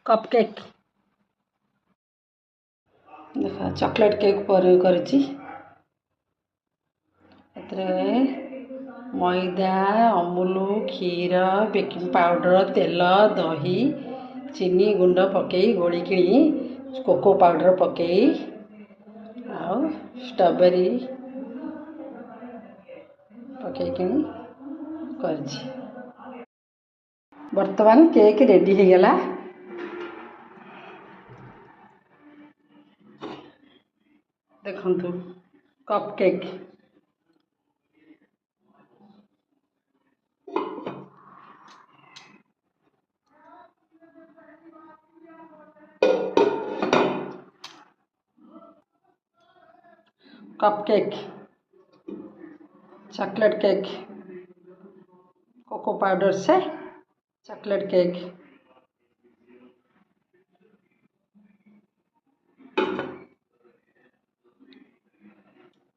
cupcake देखा chocolate cake पर करिछि मैदा अमूल क्षीर baking powder तेल दही चीनी गुंड पकई गोलिकी कोको पाउडर पकई आउ स्ट्रॉबेरी पकईकि कर बर्तमान केक रेडी हो गला देखंतु cupcake chocolate cake cocoa powder से चॉकलेट केक